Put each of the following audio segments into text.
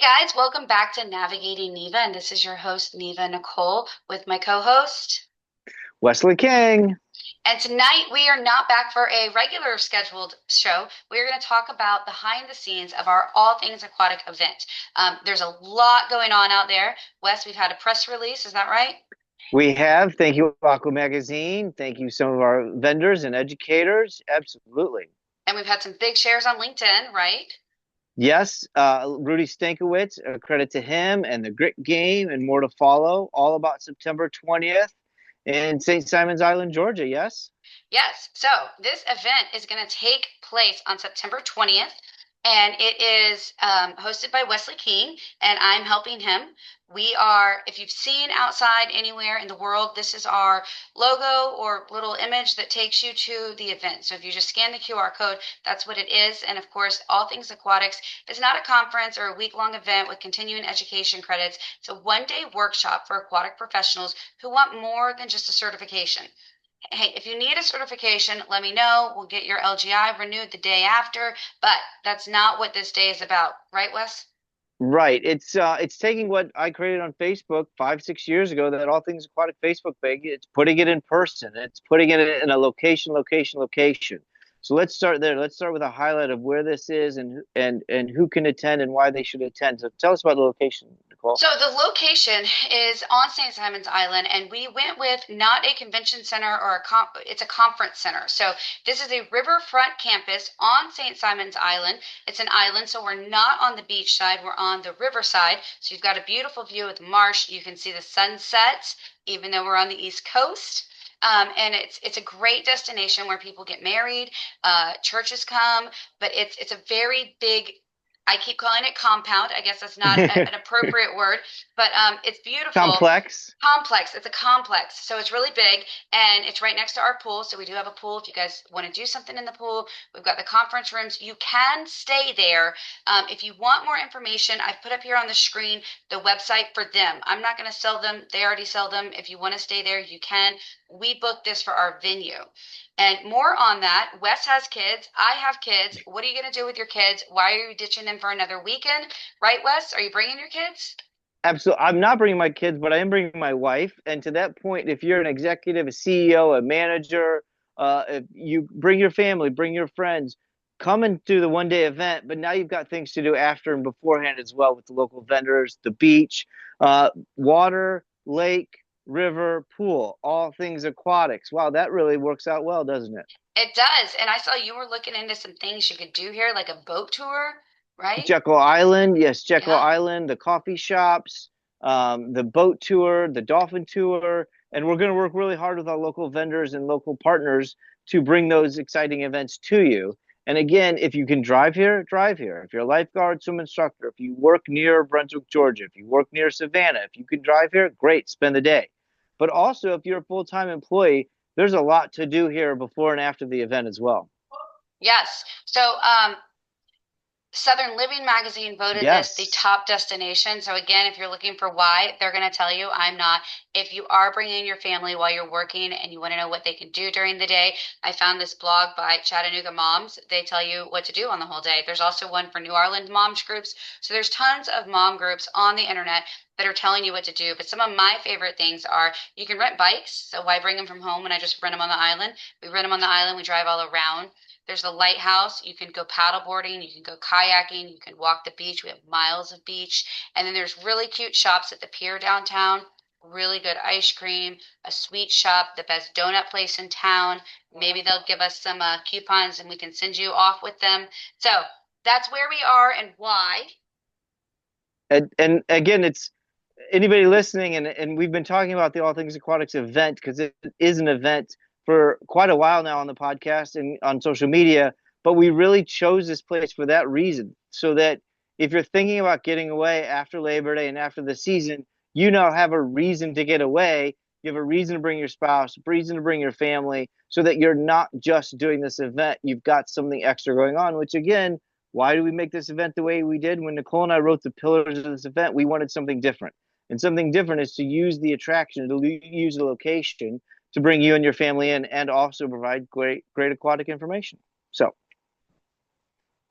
guys, welcome back to Navigating Neva, and this is your host, Neva Nicole, with my co-host. Wesley King. And tonight we are not back for a regular scheduled show. We're going to talk about behind the scenes of our All Things Aquatic event. There's a lot going on out there. Wes, we've had a press release, is that right? We have, thank you, Aqua Magazine. Thank you, some of our vendors and educators. Absolutely. And we've had some big shares on LinkedIn, right? Yes, Rudy Stankiewicz, a credit to him and the Grit Game and more to follow, all about September 20th in St. Simons Island, Georgia. Yes? Yes. So this event is going to take place on September 20th, and it is hosted by Wesley King, and I'm helping him. We are, if you've seen outside anywhere in the world, this is our logo or little image that takes you to the event. So if you just scan the QR code, that's what it is. And of course, All Things Aquatics is not a conference or a week-long event with continuing education credits. It's a one-day workshop for aquatic professionals who want more than just a certification. Hey, if you need a certification, let me know. We'll get your LGI renewed the day after, but that's not what this day is about, right, Wes? Right. It's taking what I created on Facebook 5, 6 years ago, that All Things Aquatic Facebook page. It's putting it in person. It's putting it in a location. So let's start there. Let's start with a highlight of where this is and who can attend and why they should attend. So tell us about the location, Nicole. So the location is on St. Simons Island, and we went with not a convention center or it's a conference center. So this is a riverfront campus on St. Simons Island. It's an island, so we're not on the beach side, we're on the river side. So you've got a beautiful view of the marsh. You can see the sunset, even though we're on the East Coast. And it's a great destination where people get married, churches come, but it's a very big. I keep calling it compound. I guess that's not an appropriate word, but it's beautiful. Complex. Complex. It's a complex, so it's really big, and it's right next to our pool. So we do have a pool. If you guys want to do something in the pool, we've got the conference rooms. You can stay there. If you want more information, I've put up here on the screen the website for them. I'm not going to sell them. They already sell them. If you want to stay there, you can. We booked this for our venue. And more on that, Wes has kids. I have kids. What are you going to do with your kids? Why are you ditching them for another weekend? Right, Wes? Are you bringing your kids? Absolutely. I'm not bringing my kids, but I am bringing my wife. And to that point, if you're an executive, a CEO, a manager, if you bring your family, bring your friends, come and do the 1 day event. But now you've got things to do after and beforehand as well with the local vendors, the beach, water, lake, river, pool, all things aquatics. Wow, that really works out well, doesn't it? It does. And I saw you were looking into some things you could do here, like a boat tour, right? Jekyll Island, yes, Jekyll Yeah. Island, the coffee shops, the boat tour, the dolphin tour, and we're going to work really hard with our local vendors and local partners to bring those exciting events to you. And again, if you can drive here, drive here. If you're a lifeguard, swim instructor, if you work near Brunswick, Georgia, if you work near Savannah, if you can drive here, great, spend the day. But also, if you're a full-time employee, there's a lot to do here before and after the event as well. Yes. So, Southern Living Magazine voted this the Yes. top destination. So again, if you're looking for why, they're going to tell you. I'm not. If you are bringing your family while you're working and you want to know what they can do during the day, I found this blog by Chattanooga Moms. They tell you what to do on the whole day. There's also one for New Orleans moms groups. So there's tons of mom groups on the internet that are telling you what to do. But some of my favorite things are you can rent bikes. So why bring them from home when I just rent them on the island? We rent them on the island. We drive all around. There's the lighthouse. You can go paddleboarding. You can go kayaking. You can walk the beach. We have miles of beach. And then there's really cute shops at the pier downtown. Really good ice cream, a sweet shop, the best donut place in town. Maybe they'll give us some coupons and we can send you off with them. So that's where we are and why. And again, it's anybody listening, and we've been talking about the All Things Aquatics event because it is an event for quite a while now on the podcast and on social media, but we really chose this place for that reason, so that if you're thinking about getting away after Labor Day and after the season, you now have a reason to get away. You have a reason to bring your spouse, a reason to bring your family, so that you're not just doing this event. You've got something extra going on, which again, why do we make this event the way we did? When Nicole and I wrote the pillars of this event, we wanted something different. And something different is to use the attraction, to use the location to bring you and your family in and also provide great aquatic information. So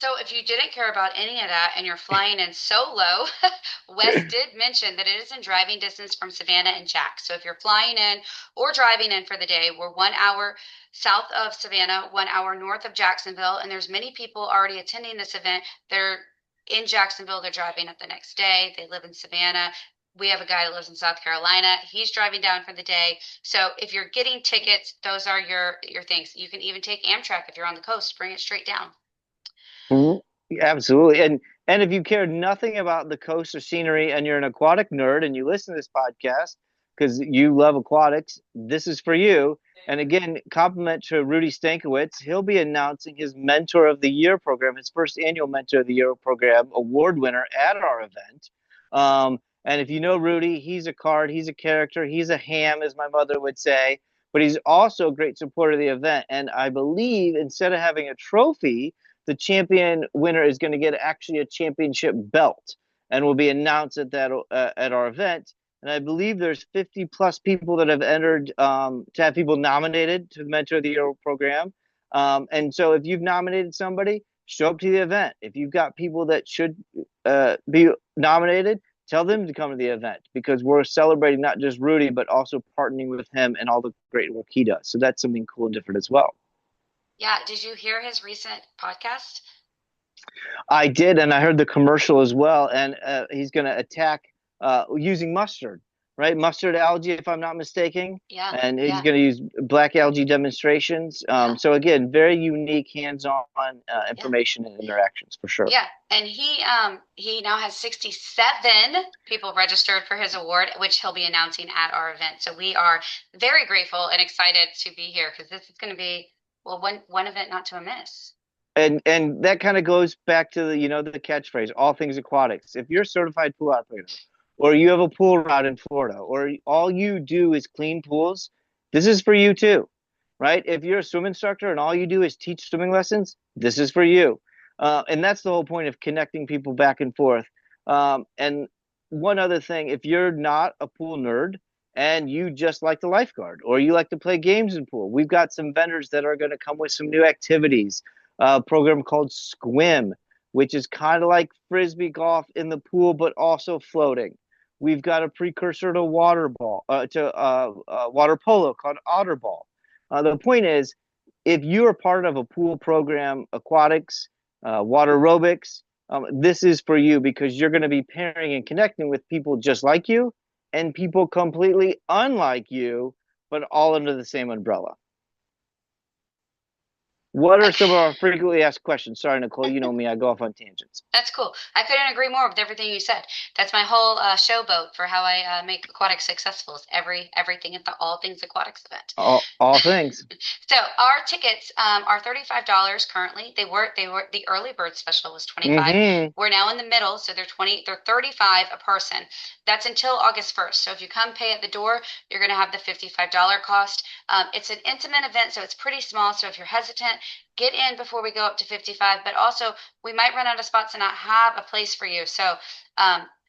So if you didn't care about any of that and you're flying in solo, Wes did mention that it is in driving distance from Savannah and Jax. So if you're flying in or driving in for the day, we're 1 hour south of Savannah, 1 hour north of Jacksonville, and there's many people already attending this event. They're in Jacksonville, they're driving up the next day. They live in Savannah. We have a guy who lives in South Carolina. He's driving down for the day. So if you're getting tickets, those are your things. You can even take Amtrak if you're on the coast, bring it straight down. Mhm. Absolutely. And if you care nothing about the coast or scenery and you're an aquatic nerd and you listen to this podcast because you love aquatics, this is for you. And again, compliment to Rudy Stankiewicz. He'll be announcing his Mentor of the Year program, his first annual Mentor of the Year program award winner at our event. And if you know Rudy, he's a card, he's a character, he's a ham, as my mother would say, but he's also a great supporter of the event. And I believe instead of having a trophy, the champion winner is going to get actually a championship belt and will be announced at our event. And I believe there's 50 plus people that have entered to have people nominated to the Mentor of the Year program. And so if you've nominated somebody, show up to the event. If you've got people that should be nominated, tell them to come to the event because we're celebrating not just Rudy, but also partnering with him and all the great work he does. So that's something cool and different as well. Yeah, did you hear his recent podcast? I did, and I heard the commercial as well. And he's going to attack using mustard, right? Mustard algae, if I'm not mistaken. Yeah, And he's yeah, going to use black algae demonstrations. yeah, So again, very unique, hands-on yeah. information and interactions for sure. Yeah, and he now has 67 people registered for his award, which he'll be announcing at our event. So we are very grateful and excited to be here because this is going to be, well, one event not to miss. And that kind of goes back to the catchphrase, all things aquatics. If you're a certified pool operator, or you have a pool route in Florida, or all you do is clean pools, this is for you too, right? If you're a swim instructor and all you do is teach swimming lessons, this is for you. And that's the whole point of connecting people back and forth. And one other thing, if you're not a pool nerd and you just like the lifeguard or you like to play games in pool, we've got some vendors that are going to come with some new activities. A program called Squim, which is kind of like frisbee golf in the pool, but also floating. We've got a precursor to water polo called Otterball. The point is, if you are part of a pool program, aquatics, water aerobics, this is for you because you're going to be pairing and connecting with people just like you and people completely unlike you, but all under the same umbrella. What are some of our frequently asked questions? Sorry, Nicole, you know me, I go off on tangents. That's cool. I couldn't agree more with everything you said. That's my whole showboat for how I make aquatics successful. Is everything at the All Things Aquatics event. All things. So our tickets are $35 currently. They were the early bird special was 25. Mm-hmm. We're now in the middle, so they're 35 a person. That's until August 1st. So if you come pay at the door, you're going to have the $55 cost. It's an intimate event, so it's pretty small. So if you're hesitant, get in before we go up to 55. But also, we might run out of spots and not have a place for you. So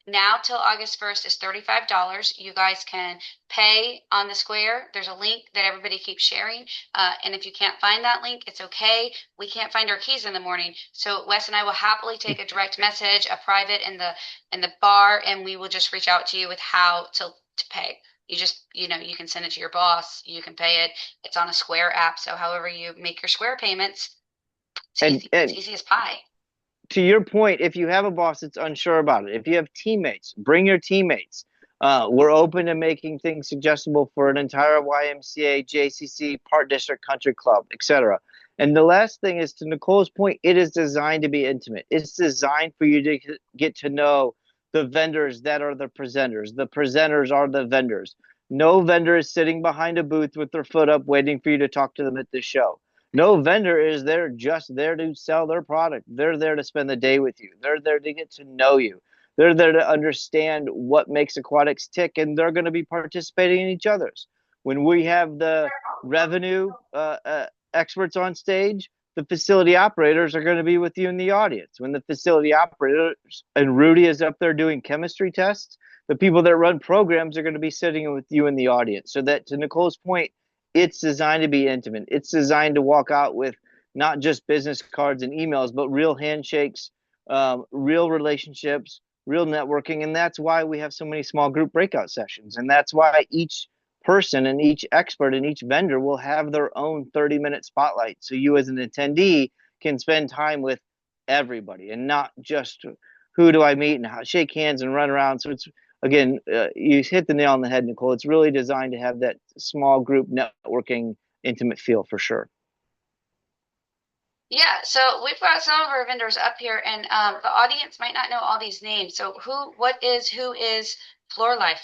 now till August 1st is $35. You guys can pay on the square. There's a link that everybody keeps sharing. And if you can't find that link, it's okay. We can't find our keys in the morning. So Wes and I will happily take a direct message, a private in the bar, and we will just reach out to you with how to pay. You just, you can send it to your boss. You can pay it. It's on a Square app. So however you make your Square payments, it's easy. It's easy as pie. To your point, if you have a boss that's unsure about it, if you have teammates, bring your teammates. We're open to making things suggestible for an entire YMCA, JCC, Park District, Country Club, etc. And the last thing is to Nicole's point, it is designed to be intimate. It's designed for you to get to know the vendors that are the presenters. The presenters are the vendors. No vendor is sitting behind a booth with their foot up waiting for you to talk to them at the show. No vendor is there just there to sell their product. They're there to spend the day with you. They're there to get to know you. They're there to understand what makes aquatics tick, and they're going to be participating in each other's. When we have the revenue experts on stage, the facility operators are going to be with you in the audience. When the facility operators and Rudy is up there doing chemistry tests, the people that run programs are going to be sitting with you in the audience. So that, to Nicole's point, it's designed to be intimate. It's designed to walk out with not just business cards and emails, but real handshakes, real relationships, real networking. And that's why we have so many small group breakout sessions. And that's why each person and each expert and each vendor will have their own 30-minute spotlight. So you as an attendee can spend time with everybody and not just who do I meet and how, shake hands and run around. So it's, again, you hit the nail on the head, Nicole. It's really designed to have that small group networking, intimate feel for sure. Yeah, so we've got some of our vendors up here, and the audience might not know all these names. So who is Floor Life?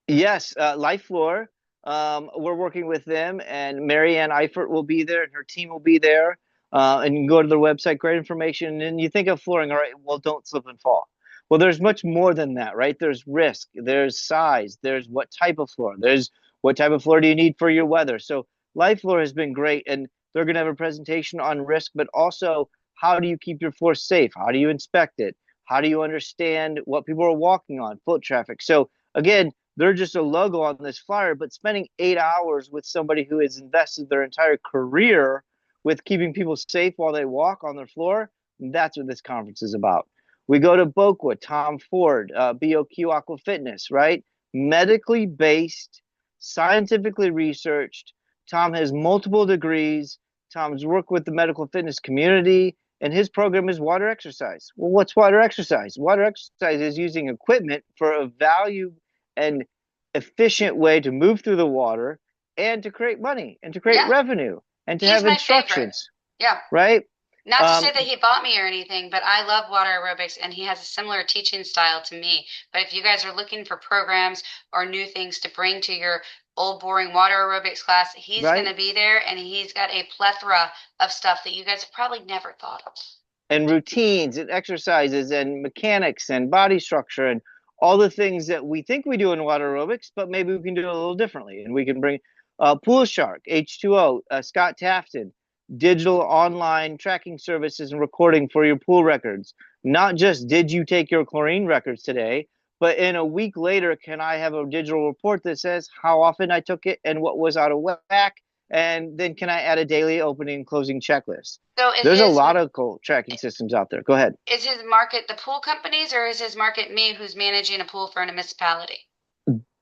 Yes, Life Floor. We're working with them, and Marianne Eifert will be there, and her team will be there. And you can go to their website, great information. And you think of flooring, all right, well, don't slip and fall. Well, there's much more than that, right? There's risk, there's size, there's what type of floor, there's what type of floor do you need for your weather. So Life Floor has been great, and they're going to have a presentation on risk, but also how do you keep your floor safe? How do you inspect it? How do you understand what people are walking on, foot traffic? So again, they're just a logo on this flyer, but spending 8 hours with somebody who has invested their entire career with keeping people safe while they walk on their floor, that's what this conference is about. We go to Boqua, Tom Ford, BOQ Aqua Fitness, right? Medically based, scientifically researched. Tom has multiple degrees. Tom's worked with the medical fitness community, and his program is water exercise. Well, what's water exercise? Water exercise is using equipment for a value and efficient way to move through the water and to create money and to create Yeah, revenue and to he's have my favorite. instructions, Yeah. right? Not to Um, say that he bought me or anything, but I love water aerobics and he has a similar teaching style to me. But if you guys are looking for programs or new things to bring to your old boring water aerobics class, he's going right? to be there and he's got a plethora of stuff that you guys have probably never thought of. And routines and exercises and mechanics and body structure and all the things that we think we do in water aerobics, but maybe we can do it a little differently. And we can bring Pool Shark, H2O, Scott Tafton, digital online tracking services and recording for your pool records. Not just did you take your chlorine records today, but in a week later, can I have a digital report that says how often I took it and what was out of whack? And then can I add a daily opening and closing checklist? So There's a lot of cool tracking systems out there. Go ahead. is his market the pool companies or is his market me who's managing a pool for a municipality?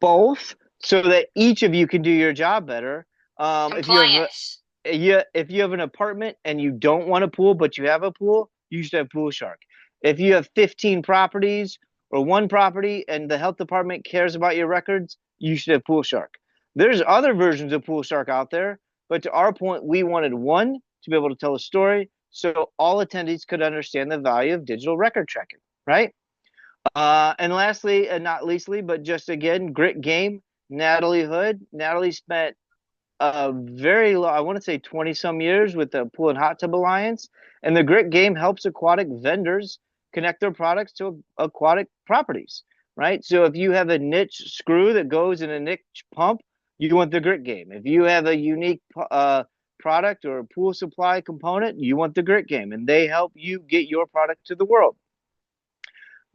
Both, so that each of you can do your job better. If you have Compliance. if you have an apartment and you don't want a pool but you have a pool, you should have Pool Shark. If you have 15 properties or one property and the health department cares about your records, you should have Pool Shark. There's other versions of Pool Shark out there, but to our point, we wanted one to be able to tell a story so all attendees could understand the value of digital record tracking, right? And lastly, and not leastly, but just again, grit game, Natalie Hood. Natalie spent a very low, I want to say 20 some years with the Pool and Hot Tub Alliance. And the grit game helps aquatic vendors connect their products to aquatic properties, right? So if you have a niche screw that goes in a niche pump, you want the grit game. If you have a unique product or a pool supply component, you want the grit game. And they help you get your product to the world.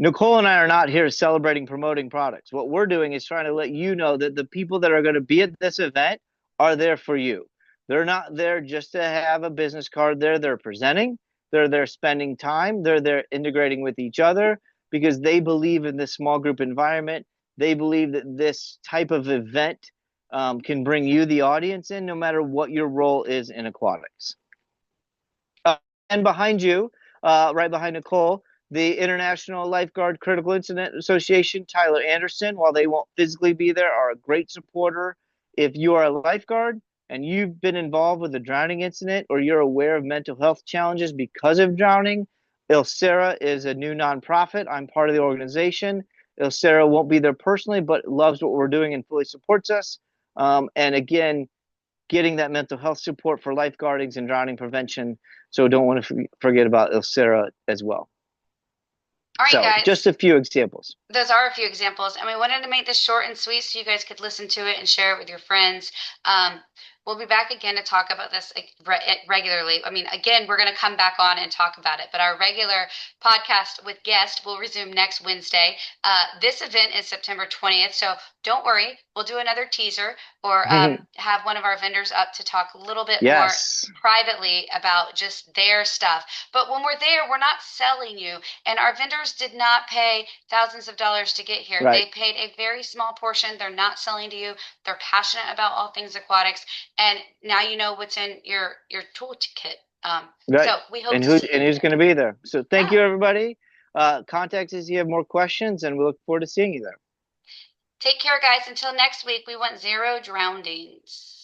Nicole and I are not here celebrating promoting products. What we're doing is trying to let you know that the people that are going to be at this event are there for you. They're not there just to have a business card there. They're presenting, they're there spending time, they're there integrating with each other because they believe in this small group environment. They believe that this type of event can bring you, the audience, in no matter what your role is in aquatics. And behind you, right behind Nicole, the International Lifeguard Critical Incident Association, Tyler Anderson, while they won't physically be there, are a great supporter. If you are a lifeguard and you've been involved with a drowning incident or you're aware of mental health challenges because of drowning, Ilsera is a new nonprofit. I'm part of the organization. Ilsera won't be there personally, but loves what we're doing and fully supports us. And again, getting that mental health support for lifeguardings and drowning prevention. So don't want to forget about Ilsera as well. All right, So just guys. a few examples. Those are a few examples, and we wanted to make this short and sweet so you guys could listen to it and share it with your friends. Um, We'll be back again to talk about this regularly. I mean, again, we're going to come back on and talk about it, but our regular podcast with guests will resume next Wednesday. This event is September 20th, so don't worry. We'll do another teaser or have one of our vendors up to talk a little bit more Yes. privately about just their stuff. But when we're there, we're not selling you. And our vendors did not pay thousands of dollars to get here. Right. They paid a very small portion. They're not selling to you. They're passionate about all things aquatics. And now you know what's in your toolkit. Right. So we hope And to see you who's going to there. be there. So thank Yeah. you, everybody. Contact us if you have more questions, and we look forward to seeing you there. Take care, guys. Until next week, we want zero drownings.